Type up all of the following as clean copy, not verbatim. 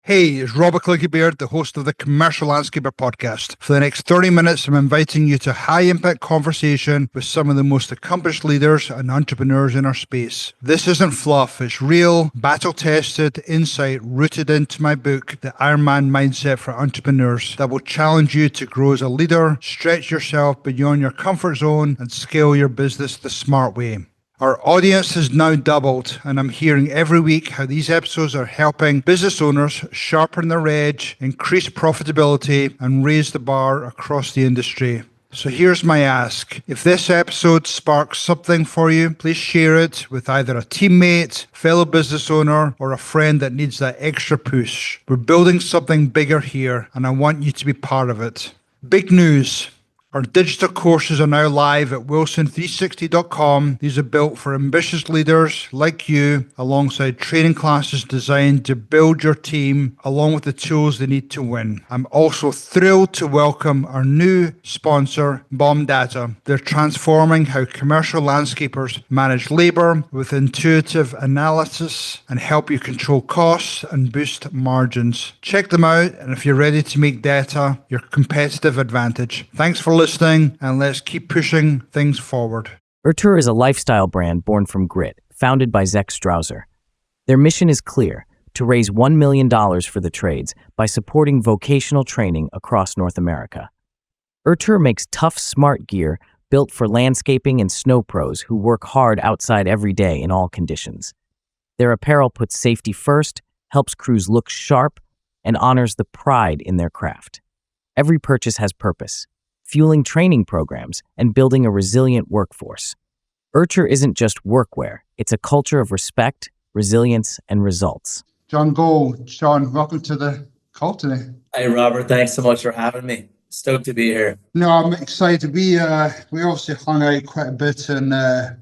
Hey, it's Robert Clickybeard, the host of the Commercial Landscaper podcast. For the next 30 minutes, I'm inviting you to high-impact conversation with some of the most accomplished leaders and entrepreneurs in our space. This isn't fluff, it's real, battle-tested insight rooted into my book, The Ironman Mindset for Entrepreneurs, that will challenge you to grow as a leader, stretch yourself beyond your comfort zone, and scale your business the smart way. Our audience has now doubled, and I'm hearing every week how these episodes are helping business owners sharpen their edge, increase profitability, and raise the bar across the industry. So here's my ask. If this episode sparks something for you, please share it with either a teammate, fellow business owner, or a friend that needs that extra push. We're building something bigger here, and I want you to be part of it. Big news. Our digital courses are now live at wilson360.com. These are built for ambitious leaders like you, alongside training classes designed to build your team, along with the tools they need to win. I'm also thrilled to welcome our new sponsor, Bomb Data. They're transforming how commercial landscapers manage labor with intuitive analysis and help you control costs and boost margins. Check them out, and if you're ready to make data your competitive advantage. Thanks for listening, and let's keep pushing things forward. Urtur is a lifestyle brand born from grit, founded by Zach Strausser. Their mission is clear: to raise $1 million for the trades by supporting vocational training across North America. Urtur makes tough, smart gear built for landscaping and snow pros who work hard outside every day in all conditions. Their apparel puts safety first, helps crews look sharp, and honors the pride in their craft. Every purchase has purpose, fueling training programs, and building a resilient workforce. Urtur isn't just workwear, it's a culture of respect, resilience, and results. Jon Gohl. Jon, welcome to the call today. Hey, Robert, thanks so much for having me. Stoked to be here. No, I'm excited. We obviously hung out quite a bit in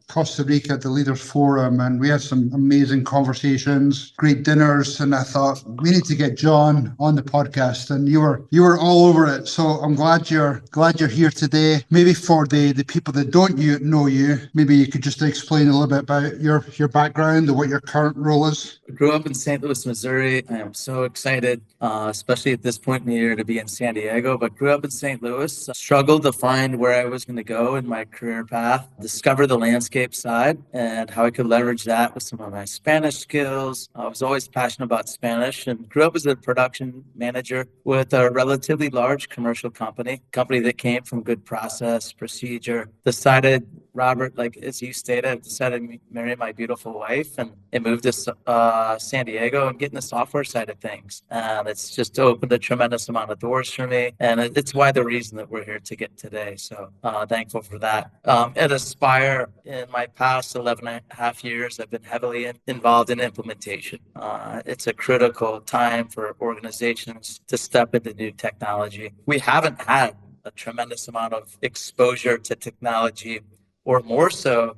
Costa Rica at the Leaders Forum, and we had some amazing conversations, great dinners, and I thought we need to get Jon on the podcast, and you were all over it. So I'm glad you're here today. Maybe for the people that don't know you, maybe you could just explain a little bit about your background and what your current role is. I grew up in St. Louis, Missouri. I am so excited, especially at this point in the year, to be in San Diego, but grew up in St. Louis. Struggled to find where I was going to go in my career path, discover the landscape side and how I could leverage that with some of my Spanish skills. I was always passionate about Spanish and grew up as a production manager with a relatively large commercial company that came from good process, procedure. Decided, Robert, like as you stated, decided to marry my beautiful wife and moved to San Diego and get in the software side of things. And it's just opened a tremendous amount of doors for me. And it's why the reason that we're here to get today. So thankful for that. At Aspire, in my past 11 and a half years, I've been heavily involved in implementation. It's a critical time for organizations to step into new technology. We haven't had a tremendous amount of exposure to technology, or more so,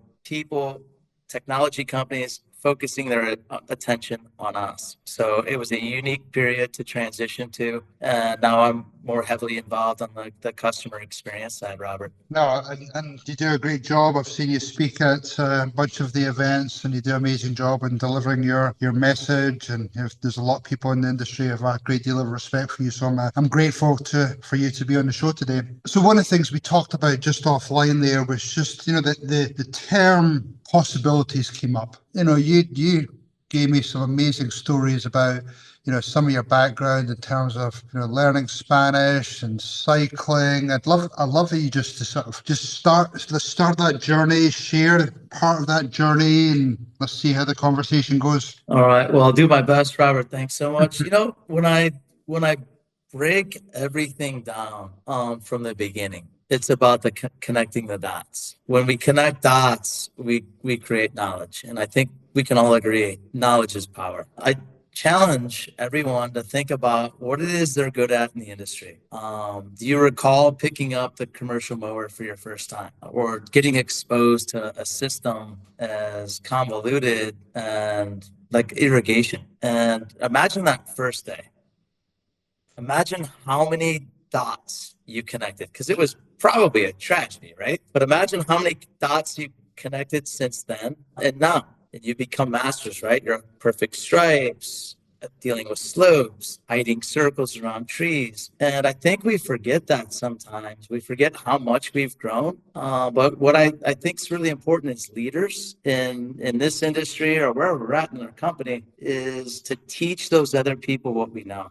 technology companies focusing their attention on us. So it was a unique period to transition to, and now I'm more heavily involved on the customer experience side, Robert. No, and you do a great job. I've seen you speak at a bunch of the events, and you do an amazing job in delivering your message. And there's a lot of people in the industry who have a great deal of respect for you. So I'm grateful for you to be on the show today. So one of the things we talked about just offline there was just, the term possibilities came up. You gave me some amazing stories about some of your background in terms of learning Spanish and cycling. I'd love for you just to start that journey, share part of that journey, and let's see how the conversation goes. All right. Well, I'll do my best, Robert. Thanks so much. When I break everything down from the beginning, it's about connecting the dots. When we connect dots, we create knowledge. And I think we can all agree knowledge is power. I challenge everyone to think about what it is they're good at in the industry. Do you recall picking up the commercial mower for your first time, or getting exposed to a system as convoluted and like irrigation? And imagine that first day. Imagine how many dots you connected, because it was probably a tragedy, right? But imagine how many dots you connected since then and now. And you become masters, right? Your perfect stripes, dealing with slopes, hiding circles around trees. And I think we forget that sometimes. We forget how much we've grown. But what I think is really important as leaders in this industry or wherever we're at in our company is to teach those other people what we know.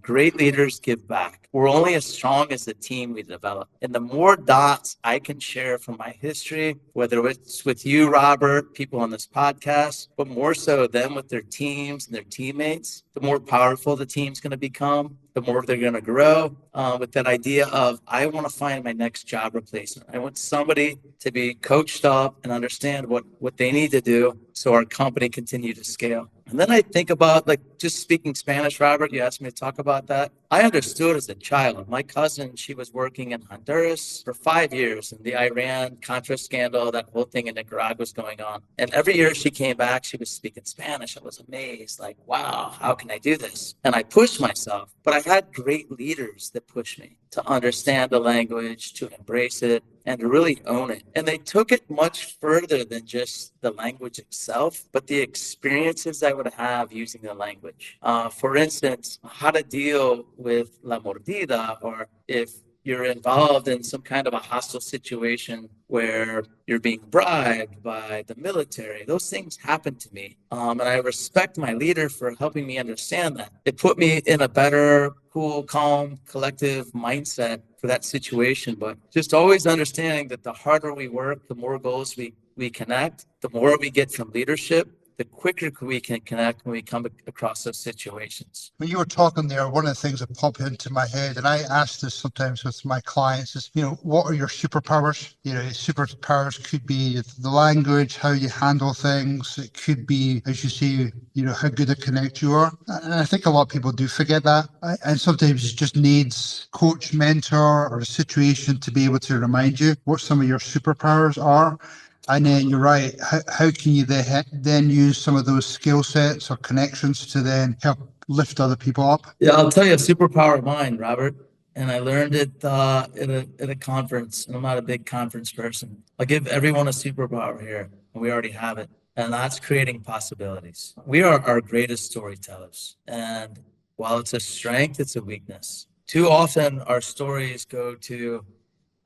Great leaders give back. We're only as strong as the team we develop. And the more dots I can share from my history, whether it's with you, Robert, people on this podcast, but more so them with their teams and their teammates, the more powerful the team's going to become, the more they're going to grow. With that idea of, I want to find my next job replacement. I want somebody to be coached up and understand what they need to do so our company continue to scale. And then I think about, like, just speaking Spanish, Robert, you asked me to talk about that. I understood as a child. My cousin, she was working in Honduras for 5 years, and the Iran-Contra scandal, that whole thing in Nicaragua was going on. And every year she came back, she was speaking Spanish. I was amazed, like, wow, how can I do this? And I pushed myself, but I had great leaders that pushed me to understand the language, to embrace it, and to really own it. And they took it much further than just the language itself, but the experiences I would have using the language. For instance, how to deal with la mordida, or if you're involved in some kind of a hostile situation where you're being bribed by the military. Those things happen to me. And I respect my leader for helping me understand that. It put me in a better, cool, calm, collective mindset for that situation. But just always understanding that the harder we work, the more goals we connect, the more we get from leadership, the quicker we can connect when we come across those situations. When you were talking there, one of the things that popped into my head, and I ask this sometimes with my clients, is, what are your superpowers? Superpowers could be the language, how you handle things. It could be, as you say, how good a connect you are. And I think a lot of people do forget that. And sometimes it just needs coach, mentor, or a situation to be able to remind you what some of your superpowers are. And then you're right. How can you then use some of those skill sets or connections to then help lift other people up? Yeah, I'll tell you a superpower of mine, Robert. And I learned it at a conference. And I'm not a big conference person. I'll give everyone a superpower here, and we already have it. And that's creating possibilities. We are our greatest storytellers. And while it's a strength, it's a weakness. Too often our stories go to,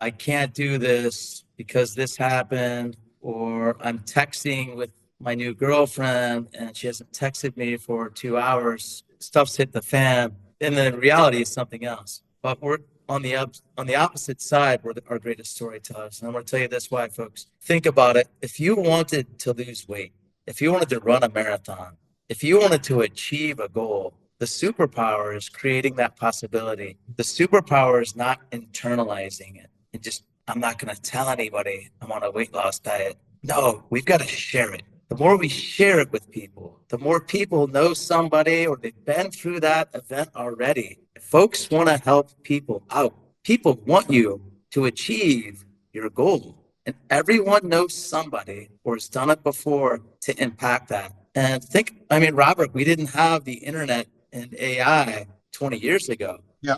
I can't do this because this happened, or I'm texting with my new girlfriend and she hasn't texted me for 2 hours. Stuff's hit the fan. And the reality is something else. But we're on the opposite side, we're our greatest storytellers. And I'm going to tell you this why, folks. Think about it. If you wanted to lose weight, if you wanted to run a marathon, if you wanted to achieve a goal, the superpower is creating that possibility. The superpower is not internalizing it and just, I'm not going to tell anybody I'm on a weight loss diet. No, we've got to share it. The more we share it with people, the more people know somebody or they've been through that event already. If folks want to help people out, people want you to achieve your goal. And everyone knows somebody or has done it before to impact that. And Robert, we didn't have the internet and AI 20 years ago. Yeah.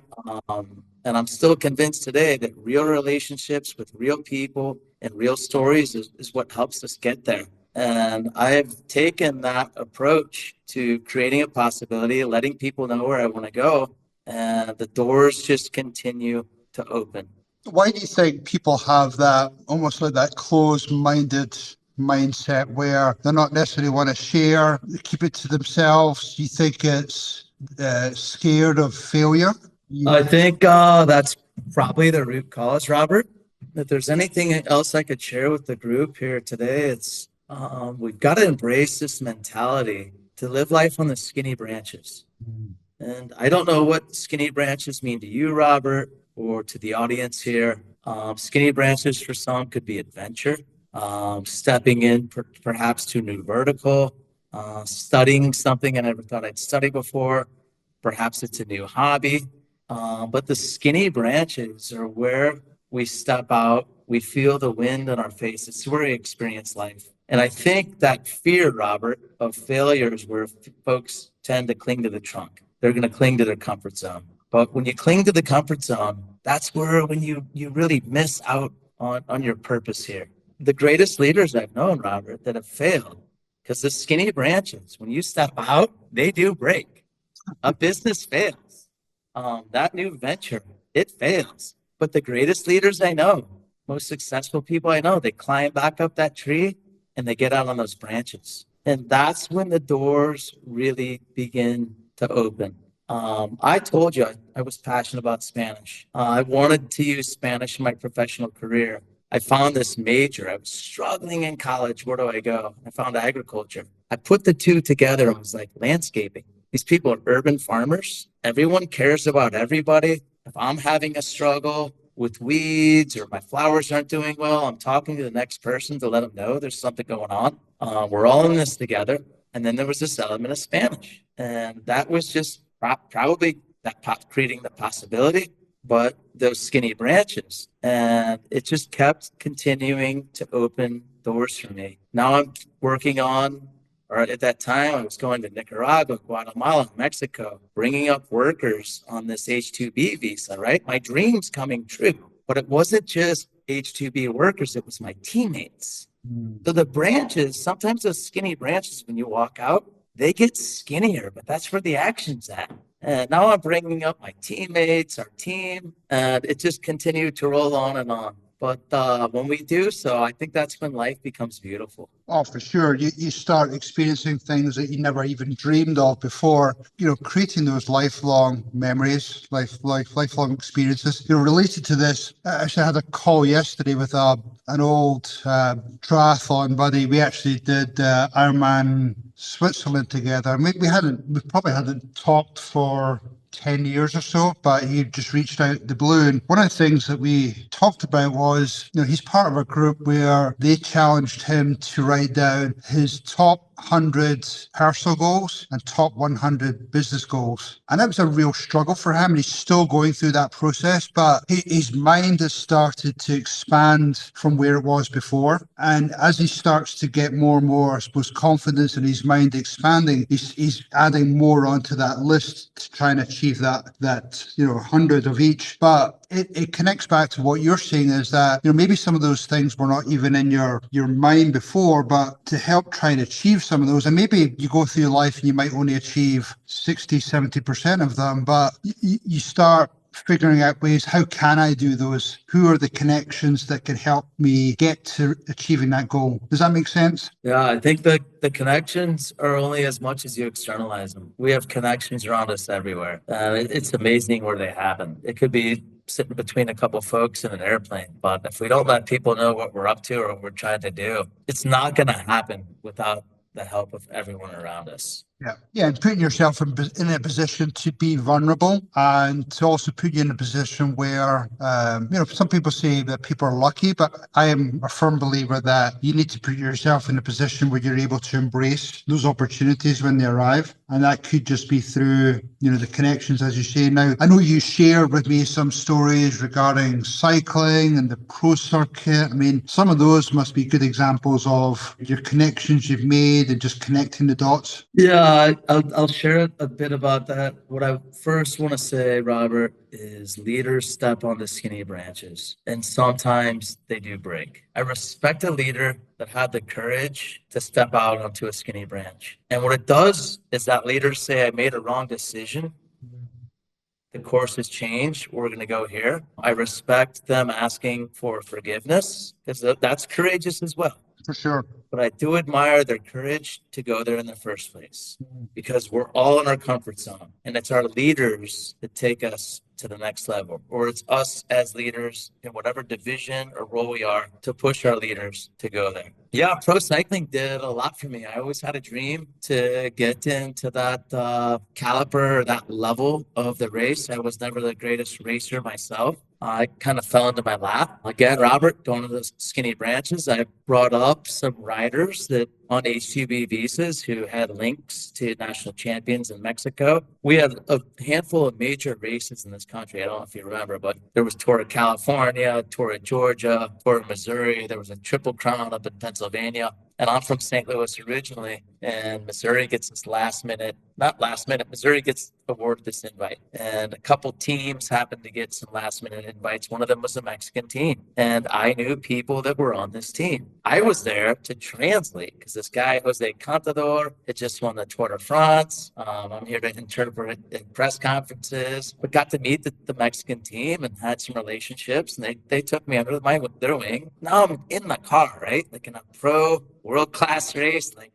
And I'm still convinced today that real relationships with real people and real stories is what helps us get there. And I've taken that approach to creating a possibility, letting people know where I want to go, and the doors just continue to open. Why do you think people have that, almost like that closed-minded mindset where they're not necessarily want to share, they keep it to themselves? Do you think it's scared of failure? I think that's probably the root cause, Robert. If there's anything else I could share with the group here today, it's we've got to embrace this mentality to live life on the skinny branches. And I don't know what skinny branches mean to you, Robert, or to the audience here. Skinny branches for some could be adventure, stepping in perhaps to a new vertical, studying something I never thought I'd study before. Perhaps it's a new hobby. But the skinny branches are where we step out, we feel the wind on our face. It's where we experience life. And I think that fear, Robert, of failure is where folks tend to cling to the trunk. They're going to cling to their comfort zone. But when you cling to the comfort zone, that's where when you really miss out on your purpose here. The greatest leaders I've known, Robert, that have failed, because the skinny branches, when you step out, they do break. A business fails. That new venture, it fails. But the greatest leaders I know, most successful people I know, they climb back up that tree and they get out on those branches. And that's when the doors really begin to open. I told you I was passionate about Spanish. I wanted to use Spanish in my professional career. I found this major. I was struggling in college. Where do I go? I found agriculture. I put the two together. I was like, landscaping. These people are urban farmers. Everyone cares about everybody. If I'm having a struggle with weeds or my flowers aren't doing well, I'm talking to the next person to let them know there's something going on. We're all in this together. And then there was this element of Spanish. And that was just probably that creating the possibility, but those skinny branches. And it just kept continuing to open doors for me. Now I'm working on, or at that time, I was going to Nicaragua, Guatemala, Mexico, bringing up workers on this H-2B visa, right? My dream's coming true. But it wasn't just H-2B workers, it was my teammates. So the branches, sometimes those skinny branches, when you walk out, they get skinnier, but that's where the action's at. And now I'm bringing up my teammates, our team, and it just continued to roll on and on. But when we do so, I think that's when life becomes beautiful. Oh, for sure. You start experiencing things that you never even dreamed of before, creating those lifelong memories, lifelong experiences. Related to this, I actually had a call yesterday with an old triathlon buddy. We actually did Ironman Switzerland together. We probably hadn't talked for 10 years or so, but he just reached out the blue. And one of the things that we talked about was, he's part of a group where they challenged him to write down his top 100 personal goals and top 100 business goals. And that was a real struggle for him. And he's still going through that process, but his mind has started to expand from where it was before. And as he starts to get more and more, I suppose, confidence in his mind expanding, he's adding more onto that list to try and achieve that 100 of each. But it connects back to what you're saying, is that maybe some of those things were not even in your mind before, but to help try and achieve some of those, and maybe you go through life and you might only achieve 60-70% of them, but you start figuring out ways, how can I do those? Who are the connections that can help me get to achieving that goal? Does that make sense? Yeah, I think the connections are only as much as you externalize them. We have connections around us everywhere. It's amazing where they happen. It could be sitting between a couple folks in an airplane, but if we don't let people know what we're up to or what we're trying to do, it's not going to happen without the help of everyone around us. Yeah, and putting yourself in a position to be vulnerable, and to also put you in a position where, some people say that people are lucky, but I am a firm believer that you need to put yourself in a position where you're able to embrace those opportunities when they arrive. And that could just be through, the connections, as you say. Now, I know you shared with me some stories regarding cycling and the pro circuit. I mean, some of those must be good examples of your connections you've made and just connecting the dots. Yeah, I'll share a bit about that. What I first want to say, Robert, is leaders step on the skinny branches, and sometimes they do break. I respect a leader that had the courage to step out onto a skinny branch. And what it does is that leaders say, I made a wrong decision. The course has changed. We're going to go here. I respect them asking for forgiveness, because that's courageous as well. For sure. But I do admire their courage to go there in the first place, because we're all in our comfort zone, and it's our leaders that take us to the next level, or it's us as leaders in whatever division or role we are to push our leaders to go there. Yeah, pro cycling did a lot for me. I always had a dream to get into that caliber, that level of the race. I was never the greatest racer myself. I kind of fell into my lap. Again, Robert, going to those skinny branches, I brought up some riders that on H-2B visas who had links to national champions in Mexico. We had a handful of major races in this country. I don't know if you remember, but there was Tour of California, Tour of Georgia, Tour of Missouri. There was a Triple Crown up in Pennsylvania. And I'm from St. Louis originally, and Missouri gets this Missouri gets awarded this invite. And a couple teams happened to get some last minute invites. One of them was a Mexican team. And I knew people that were on this team. I was there to translate because this guy, Jose Contador, had just won the Tour de France. I'm here to interpret in press conferences, but got to meet the Mexican team and had some relationships. And they took me under their wing. Now I'm in the car, right? Like in a pro world-class race, like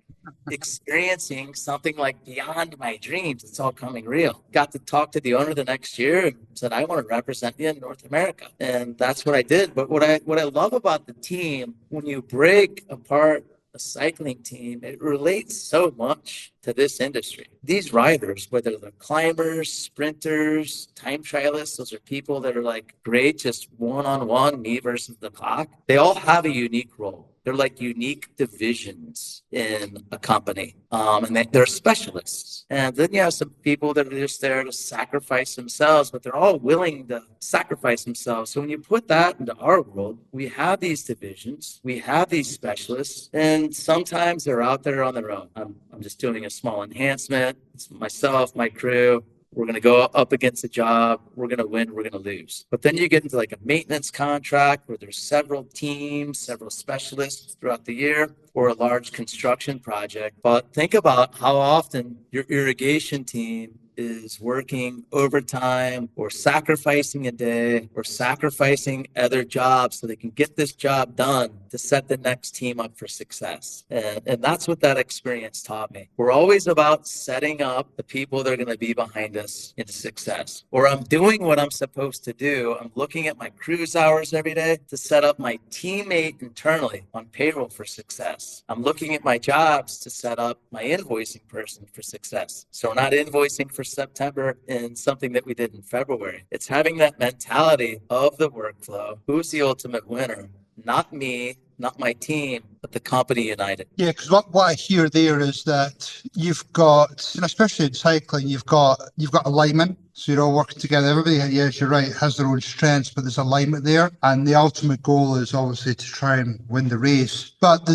experiencing something like beyond my dreams. It's all coming real. Got to talk to the owner the next year and said, I want to represent you in North America. And that's what I did. But what I love about the team, when you break apart a cycling team, it relates so much to this industry. These riders, whether they're climbers, sprinters, time trialists, those are people that are like great, just one-on-one, me versus the clock. They all have a unique role. They're like unique divisions in a company, and they're specialists. And then you have some people that are just there to sacrifice themselves, but they're all willing to sacrifice themselves. So when you put that into our world, we have these divisions, we have these specialists, and sometimes they're out there on their own. I'm just doing a small enhancement. It's myself, my crew. We're going to go up against a job. We're going to win. We're going to lose. But then you get into like a maintenance contract where there's several teams, several specialists throughout the year, or a large construction project. But think about how often your irrigation team is working overtime or sacrificing a day or sacrificing other jobs so they can get this job done to set the next team up for success. And that's what that experience taught me. We're always about setting up the people that are going to be behind us into success. Or I'm doing what I'm supposed to do. I'm looking at my cruise hours every day to set up my teammate internally on payroll for success. I'm looking at my jobs to set up my invoicing person for success. So we're not invoicing for September in something that we did in February. It's having that mentality of the workflow. Who's the ultimate winner? Not me, not my team, but the company united. Yeah, because what I hear there is that you've got, and especially in cycling, you've got alignment. So you're all working together. Everybody, yes, you're right, has their own strengths, but there's alignment there. And the ultimate goal is obviously to try and win the race. But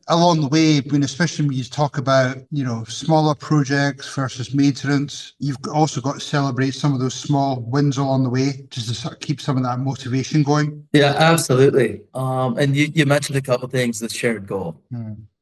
along the way, especially when you talk about, smaller projects versus maintenance, you've also got to celebrate some of those small wins along the way, just to sort of keep some of that motivation going. Yeah, absolutely. And you mentioned a couple of things, the shared goal.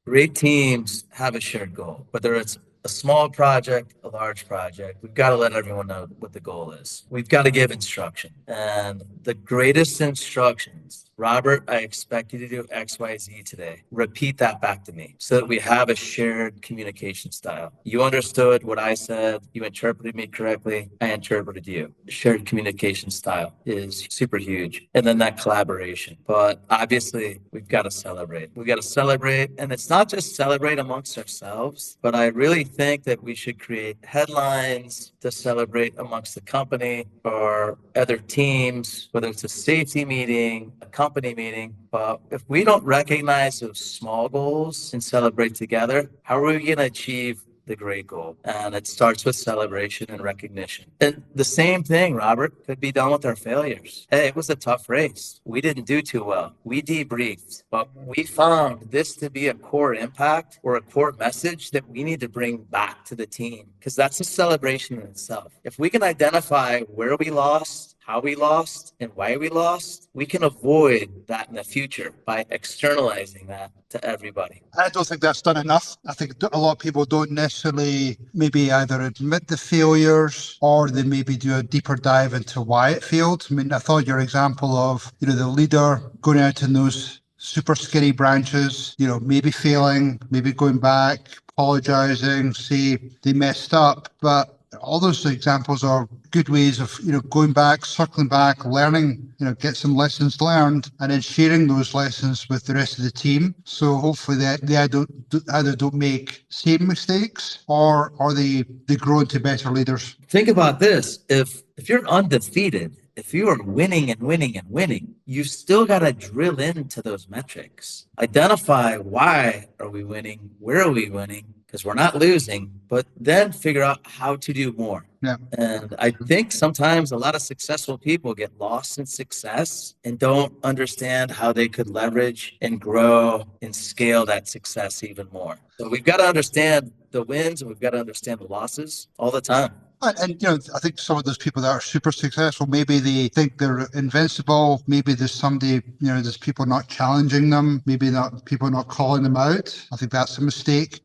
Great teams have a shared goal, whether it's a small project, a large project. We've got to let everyone know what the goal is. We've got to give instruction. And the greatest instructions, Robert, I expect you to do X, Y, Z today. Repeat that back to me so that we have a shared communication style. You understood what I said. You interpreted me correctly. I interpreted you. Shared communication style is super huge. And then that collaboration. But obviously, we've got to celebrate. We've got to celebrate. And it's not just celebrate amongst ourselves, but I really think that we should create headlines to celebrate amongst the company or other teams, whether it's a safety meeting, a company meeting. But if we don't recognize those small goals and celebrate together, how are we going to achieve the great goal? And it starts with celebration and recognition. And the same thing, Robert, could be done with our failures. Hey, it was a tough race. We didn't do too well. We debriefed, but we found this to be a core impact or a core message that we need to bring back to the team, because that's a celebration in itself. If we can identify where we lost, how we lost, and why we lost, we can avoid that in the future by externalizing that to everybody. I don't think that's done enough. I think a lot of people don't necessarily maybe either admit the failures or they maybe do a deeper dive into why it failed. I mean, I thought your example of, the leader going out in those super skinny branches, maybe failing, maybe going back, apologizing, say they messed up, but all those examples are good ways of, going back, circling back, learning, get some lessons learned, and then sharing those lessons with the rest of the team. So hopefully they either don't make same mistakes or they grow into better leaders. Think about this. If you're undefeated, if you are winning and winning and winning, you still got to drill into those metrics. Identify why are we winning? Where are we winning? because we're not losing, but then figure out how to do more. Yeah. And I think sometimes a lot of successful people get lost in success and don't understand how they could leverage and grow and scale that success even more. So we've got to understand the wins and we've got to understand the losses all the time. And I think some of those people that are super successful, maybe they think they're invincible. Maybe there's somebody, there's people not challenging them. Maybe not people not calling them out. I think that's a mistake.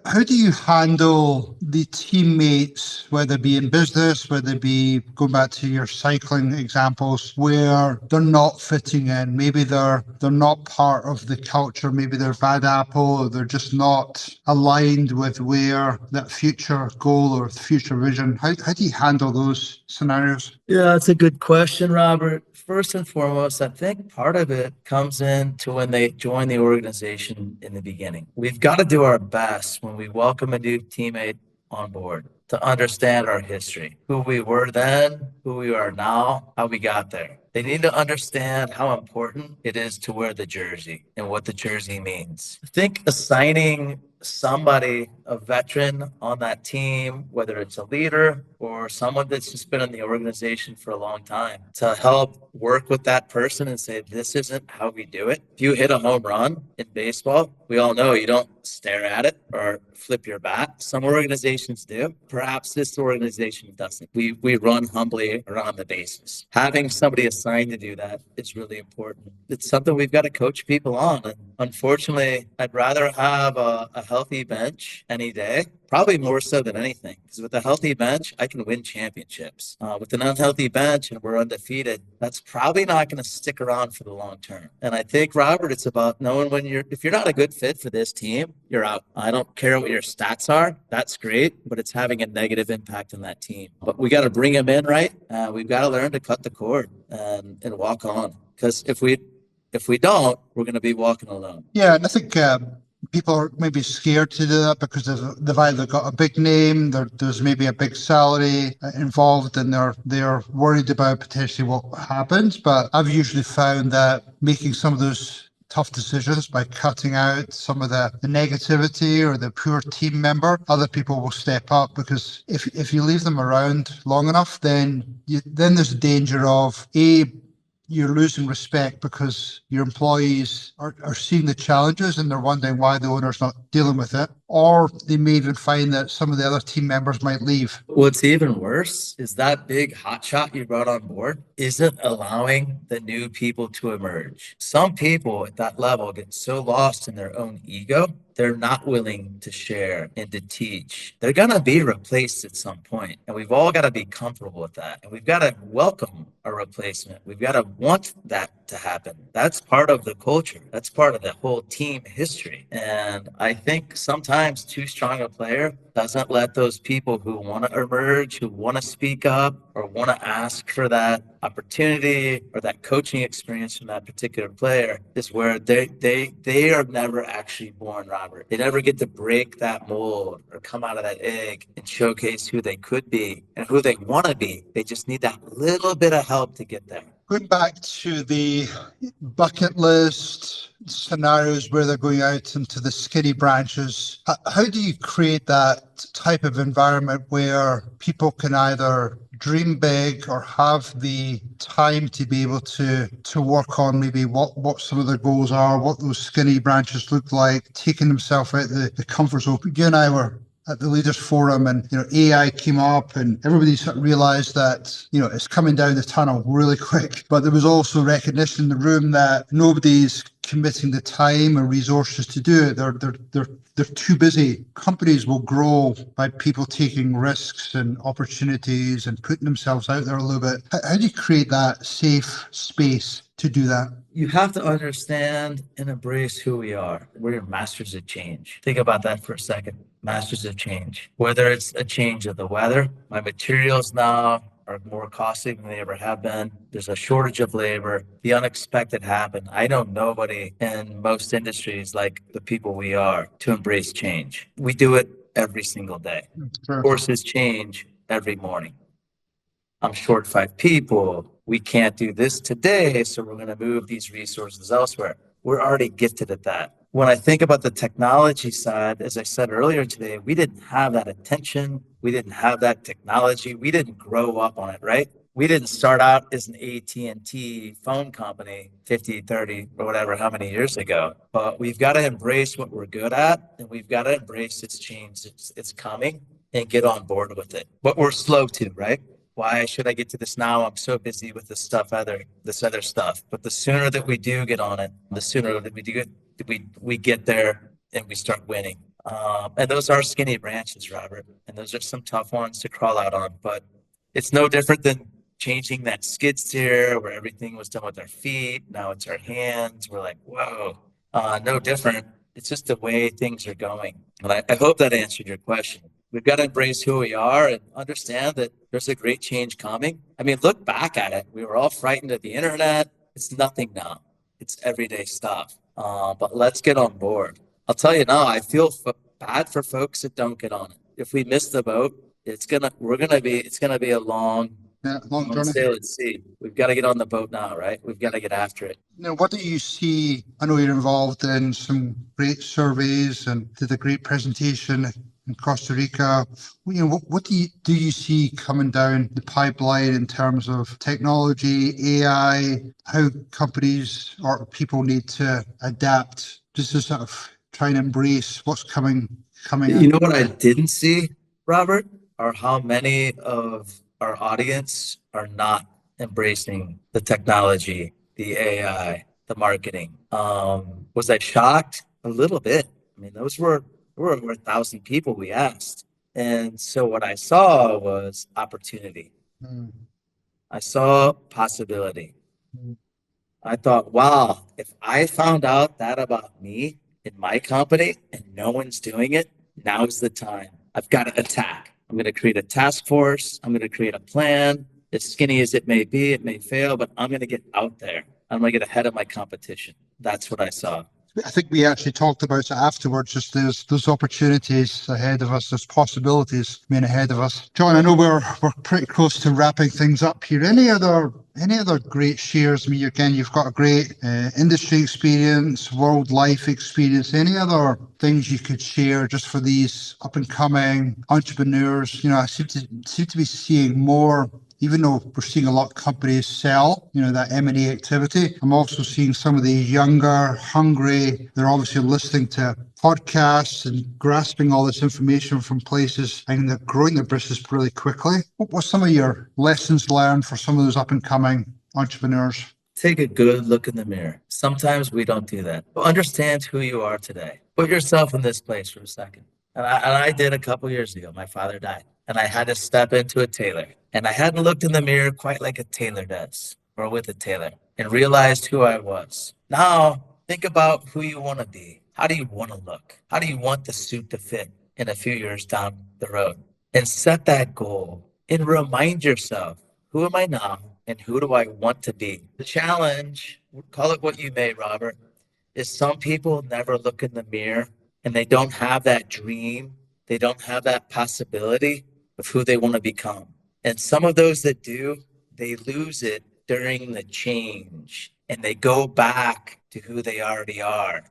How do you handle the teammates, whether it be in business, whether it be going back to your cycling examples, where they're not fitting in? Maybe they're not part of the culture. Maybe they're bad apple, or they're just not aligned with where that future goal or future vision. How do you handle those scenarios? Yeah, that's a good question, Robert. First and foremost, I think part of it comes into when they join the organization in the beginning. We've got to do our best when we welcome a new teammate on board to understand our history, who we were then, who we are now, how we got there. They need to understand how important it is to wear the jersey and what the jersey means. I think assigning somebody, a veteran on that team, whether it's a leader or someone that's just been in the organization for a long time, to help work with that person and say, this isn't how we do it. If you hit a home run in baseball, we all know you don't stare at it or flip your bat. Some organizations do. Perhaps this organization doesn't. We run humbly around the bases. Having somebody assigned to do that is really important. It's something we've got to coach people on. And unfortunately, I'd rather have a healthy bench any day, probably more so than anything. Because with a healthy bench, I can win championships. With an unhealthy bench and we're undefeated, that's probably not going to stick around for the long term. And I think, Robert, it's about knowing if you're not a good fit for this team, you're out. I don't care what your stats are. That's great, but it's having a negative impact on that team. But we got to bring them in right. We've got to learn to cut the cord and walk on. Because if we don't, we're going to be walking alone. Yeah, and I think people are maybe scared to do that because they've either got a big name, there's maybe a big salary involved, and they're worried about potentially what happens. But I've usually found that making some of those tough decisions by cutting out some of the negativity or the poor team member, other people will step up, because if you leave them around long enough, then there's a danger of you're losing respect because your employees are seeing the challenges and they're wondering why the owner's not dealing with it. Or they may even find that some of the other team members might leave. What's even worse is that big hotshot you brought on board isn't allowing the new people to emerge. Some people at that level get so lost in their own ego, they're not willing to share and to teach. They're going to be replaced at some point, and we've all got to be comfortable with that. And we've got to welcome a replacement. We've got to want that to happen. That's part of the culture. That's part of the whole team history. And I think sometimes too strong a player doesn't let those people who want to emerge, who want to speak up or want to ask for that opportunity or that coaching experience from that particular player, is where they are never actually born, Robert. They never get to break that mold or come out of that egg and showcase who they could be and who they want to be. They just need that little bit of help to get there. Going back to the bucket list scenarios where they're going out into the skinny branches, how do you create that type of environment where people can either dream big or have the time to be able to work on maybe what some of their goals are, what those skinny branches look like, taking themselves out of the comfort zone? You and I were at the Leaders Forum, and AI came up, and everybody sort of realized that it's coming down the tunnel really quick. But there was also recognition in the room that nobody's committing the time or resources to do it. They're too busy. Companies will grow by people taking risks and opportunities and putting themselves out there a little bit. How do you create that safe space to do that? You have to understand and embrace who we are. We're masters of change. Think about that for a second. Masters of change. Whether it's a change of the weather, my materials now are more costly than they ever have been. There's a shortage of labor. The unexpected happened. I know nobody in most industries like the people we are to embrace change. We do it every single day. Sure. Courses change every morning. I'm short 5 people. We can't do this today, so we're going to move these resources elsewhere. We're already gifted at that. when I think about the technology side, as I said earlier today, we didn't have that attention. We didn't have that technology. We didn't grow up on it, right? We didn't start out as an AT&T phone company 50, 30, or whatever, how many years ago. But we've got to embrace what we're good at, and we've got to embrace its change. It's coming, and get on board with it. But we're slow to, right? Why should I get to this now? I'm so busy with this other stuff. But the sooner that we do get on it, the sooner that we get there and we start winning. And those are skinny branches, Robert. And those are some tough ones to crawl out on. But it's no different than changing that skid steer where everything was done with our feet. Now it's our hands. We're like, whoa, no different. It's just the way things are going. And I hope that answered your question. We've got to embrace who we are and understand that there's a great change coming. I mean, look back at it. We were all frightened of the internet. It's nothing now. It's everyday stuff. But let's get on board. I'll tell you now, I feel bad for folks that don't get on it. If we miss the boat, it's gonna be a long journey. sail at sea. We've got to get on the boat now, right? We've got to get after it. Now, what do you see? I know you're involved in some great surveys and did a great presentation in Costa Rica. What do you see coming down the pipeline in terms of technology, AI, how companies or people need to adapt just to sort of try and embrace what's coming You know what I didn't see, Robert, are how many of our audience are not embracing the technology, the AI, the marketing. Was I shocked? A little bit. I mean, there were over 1,000 people we asked. And so what I saw was opportunity. I saw possibility. I thought, wow, if I found out that about me in my company and no one's doing it, now's the time. I've got to attack. I'm going to create a task force. I'm going to create a plan. As skinny as it may be, it may fail, but I'm going to get out there. I'm going to get ahead of my competition. That's what I saw. I think we actually talked about it afterwards, just there's those opportunities ahead of us, there's possibilities being ahead of us. Jon, I know we're pretty close to wrapping things up here. Any other great shares? I mean, again, you've got a great industry experience, world life experience. Any other things you could share just for these up and coming entrepreneurs? I seem to be seeing more. Even though we're seeing a lot of companies sell, that M&A activity, I'm also seeing some of the younger, hungry, they're obviously listening to podcasts and grasping all this information from places, and they're growing their business really quickly. What were some of your lessons learned for some of those up and coming entrepreneurs? Take a good look in the mirror. Sometimes we don't do that. But understand who you are today. Put yourself in this place for a second. And I did a couple years ago. My father died. And I had to step into a tailor. And I hadn't looked in the mirror quite like a tailor does, or with a tailor, and realized who I was. Now, think about who you want to be. How do you want to look? How do you want the suit to fit in a few years down the road? And set that goal and remind yourself, who am I now and who do I want to be? The challenge, call it what you may, Robert, is some people never look in the mirror and they don't have that dream. They don't have that possibility of who they want to become. And some of those that do, they lose it during the change and they go back to who they already are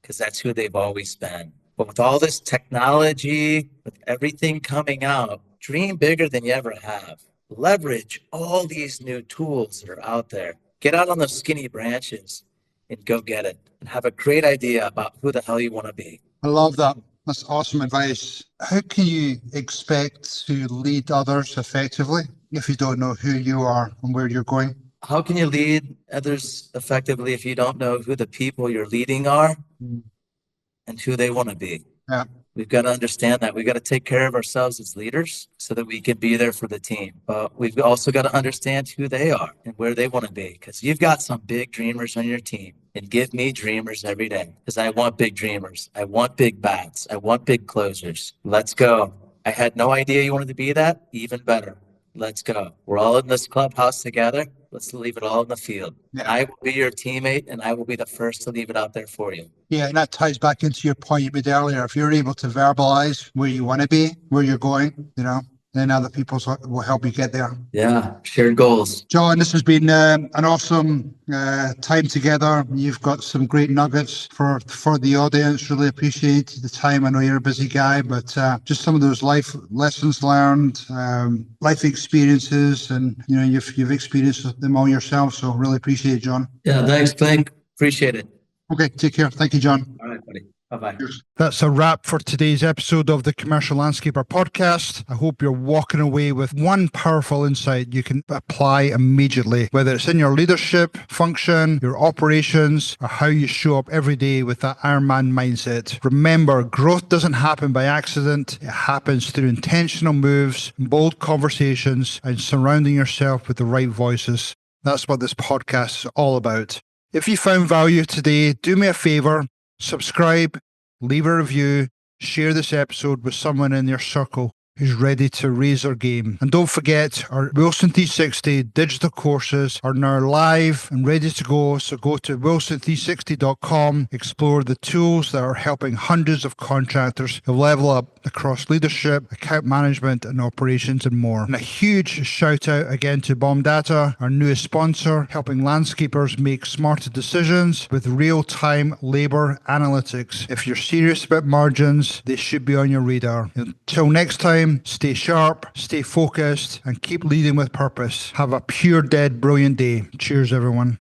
because that's who they've always been. But with all this technology, with everything coming out, dream bigger than you ever have. Leverage all these new tools that are out there. Get out on those skinny branches and go get it and have a great idea about who the hell you want to be. I love that. That's awesome advice. How can you expect to lead others effectively if you don't know who you are and where you're going? How can you lead others effectively if you don't know who the people you're leading are and who they want to be? Yeah. We've got to understand that. We've got to take care of ourselves as leaders so that we can be there for the team. But we've also got to understand who they are and where they want to be, because you've got some big dreamers on your team. And give me dreamers every day, because I want big dreamers. I want big bats. I want big closers. Let's go. I had no idea you wanted to be that. Even better. Let's go. We're all in this clubhouse together. Let's leave it all in the field. Yeah. I will be your teammate, and I will be the first to leave it out there for you. Yeah, and that ties back into your point you made earlier. If you're able to verbalize where you want to be, where you're going, then other people will help you get there. Yeah, shared goals. Jon, this has been an awesome time together. You've got some great nuggets for the audience. Really appreciate the time. I know you're a busy guy, but just some of those life lessons learned, life experiences, and you've experienced them all yourself. So really appreciate it, Jon. Yeah, thanks, Blake. Appreciate it. Okay, take care. Thank you, Jon. All right, buddy. Bye-bye. That's a wrap for today's episode of the Commercial Landscaper podcast. I hope you're walking away with one powerful insight you can apply immediately, whether it's in your leadership function, your operations, or how you show up every day with that Ironman mindset. Remember, growth doesn't happen by accident. It happens through intentional moves, bold conversations, and surrounding yourself with the right voices. That's what this podcast is all about. If you found value today, do me a favor. Subscribe, leave a review, share this episode with someone in your circle who's ready to raise their game. And don't forget, our Wilson 360 digital courses are now live and ready to go. So go to wilson360.com, explore the tools that are helping hundreds of contractors to level up across leadership, account management, and operations and more. And a huge shout out again to Bomb Data, our newest sponsor, helping landscapers make smarter decisions with real-time labor analytics. If you're serious about margins, they should be on your radar. Until next time, stay sharp, stay focused, and keep leading with purpose. Have a pure, dead, brilliant day. Cheers, everyone.